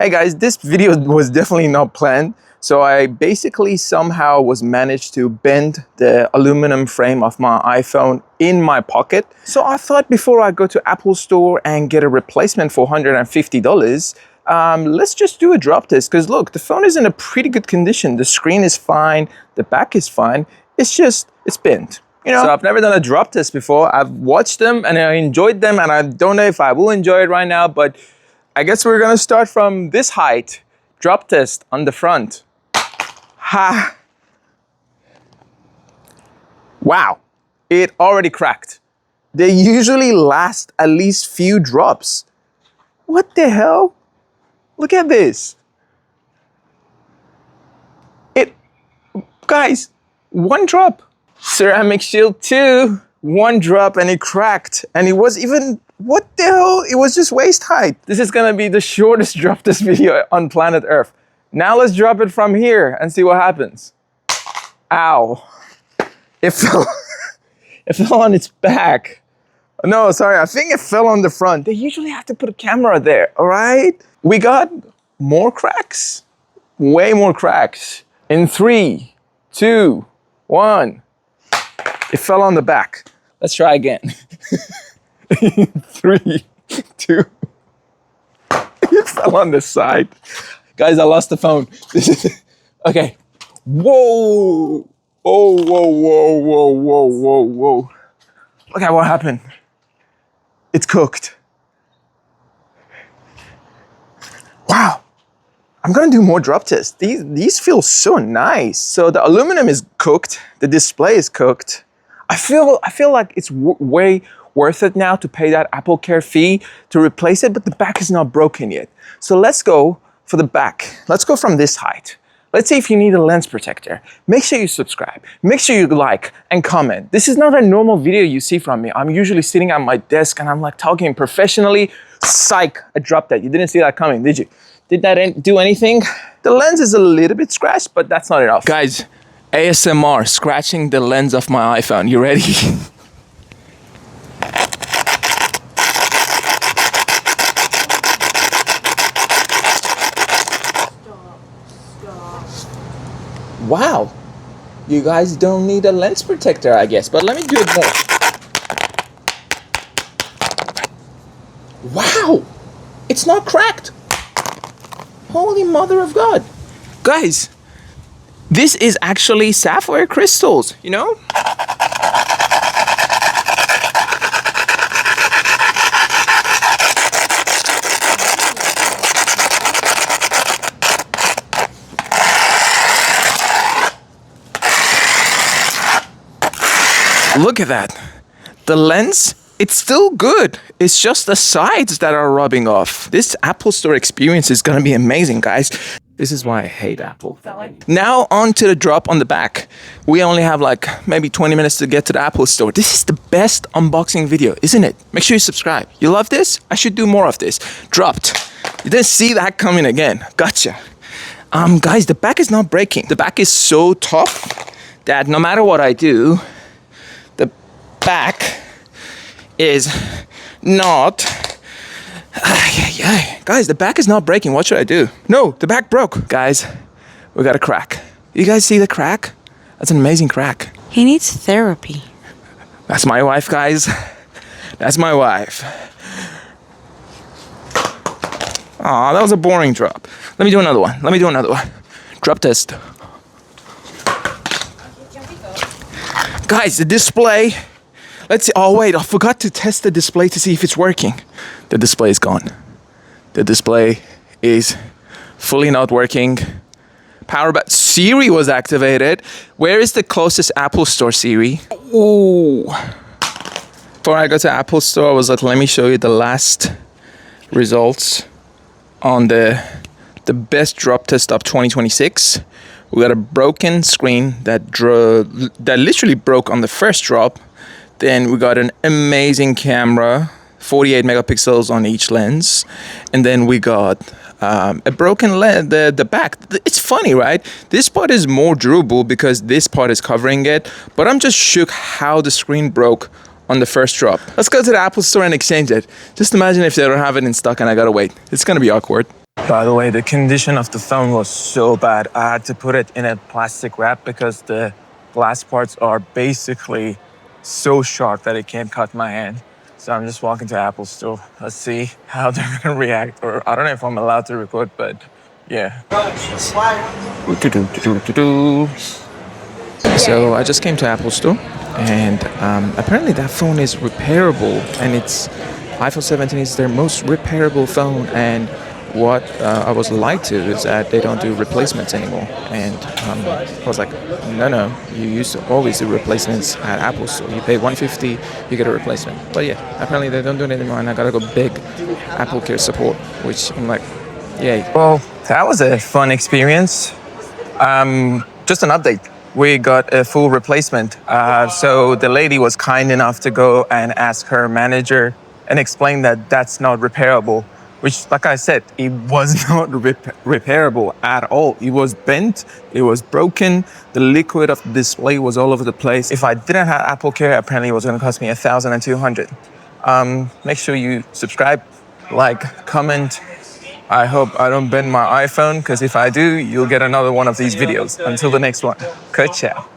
Hey guys, this video was definitely not planned. So I basically somehow was managed to bend the aluminum frame of my iPhone in my pocket. So I thought before I go to Apple Store and get a replacement for $150, let's just do a drop test. Because look, the phone is in a pretty good condition. The screen is fine, the back is fine. It's bent. You know, so I've never done a drop test before. I've watched them and I enjoyed them, and I don't know if I will enjoy it right now, but I guess we're gonna start from this height. Drop test on the front. Ha! Wow, it already cracked. They usually last at least few drops. What the hell? Look at this. Guys, one drop. Ceramic shield 2, one drop and it cracked. And it was even, what the hell? It was just waist height. This is gonna be the shortest drop test video on planet Earth. Now let's drop it from here and see what happens. Ow. It fell, it fell on its back. No, sorry, I think it fell on the front. They usually have to put a camera there, all right? We got more cracks, way more cracks. In 3, 2, 1. It fell on the back. Let's try again. 3, 2. It fell on the side. Guys, I lost the phone. Okay. Whoa. Oh, whoa, whoa, whoa, whoa, whoa, whoa. Look at what happened. It's cooked. Wow. I'm gonna do more drop tests. These feel so nice. So the aluminum is cooked. The display is cooked. I feel like it's way worth it now to pay that Apple Care fee to replace it, but the back is not broken yet. So let's go for the back. Let's go from this height. Let's say if you need a lens protector, make sure you subscribe. Make sure you like and comment. This is not a normal video you see from me. I'm usually sitting at my desk and I'm like talking professionally. Psych, I dropped that. You didn't see that coming, did you? Did that do anything? The lens is a little bit scratched, but that's not enough. Guys, ASMR, scratching the lens of my iPhone. You ready? Wow. You guys don't need a lens protector, I guess, but let me do it more. Wow. It's not cracked. Holy mother of God. Guys, this is actually sapphire crystals, you know? Look at that. The lens, it's still good. It's just the sides that are rubbing off. This Apple Store experience is gonna be amazing, guys. This is why I hate Apple. Now on to the drop on the back. We only have like maybe 20 minutes to get to the Apple Store. This is the best unboxing video, isn't it? Make sure you subscribe. You love this? I should do more of this. Dropped. You didn't see that coming again. Gotcha. Guys, the back is not breaking. The back is so tough that no matter what I do, the back is not... Guys, the back is not breaking. What should I do? No, the back broke. Guys, we got a crack. You guys see the crack? That's an amazing crack. He needs therapy. That's my wife, guys. That's my wife. Aw, that was a boring drop. Let me do another one. Drop test. Guys, the display. Let's see. Oh, wait, I forgot to test the display to see if it's working. The display is gone. The display is fully not working. Siri was activated. Where is the closest Apple Store, Siri? Ooh. Before I go to Apple Store, I was like, let me show you the last results on the best drop test of 2026. We got a broken screen that literally broke on the first drop. Then we got an amazing camera, 48 megapixels on each lens. And then we got a broken lens, the back. It's funny, right? This part is more durable because this part is covering it. But I'm just shook how the screen broke on the first drop. Let's go to the Apple Store and exchange it. Just imagine if they don't have it in stock and I gotta wait. It's gonna be awkward. By the way, the condition of the phone was so bad. I had to put it in a plastic wrap because the glass parts are basically so sharp that it can't cut my hand. So I'm just walking to Apple Store. Let's see how they're gonna react. Or I don't know if I'm allowed to record, but yeah. So I just came to Apple Store, and apparently that phone is repairable, and it's iPhone 17 is their most repairable phone. And what I was lied to is that they don't do replacements anymore. And I was like, no, you used to always do replacements at Apple Store. You pay $150, you get a replacement. But yeah, apparently they don't do it anymore, and I gotta go beg Apple Care support, which I'm like, yay. Well, that was a fun experience. Just an update. We got a full replacement. So the lady was kind enough to go and ask her manager and explain that that's not repairable, which, like I said, it was not repairable at all. It was bent, it was broken, the liquid of the display was all over the place. If I didn't have Apple Care, apparently it was gonna cost me $1,200. Make sure you subscribe, like, comment. I hope I don't bend my iPhone, because if I do, you'll get another one of these videos. Until the next one, ciao.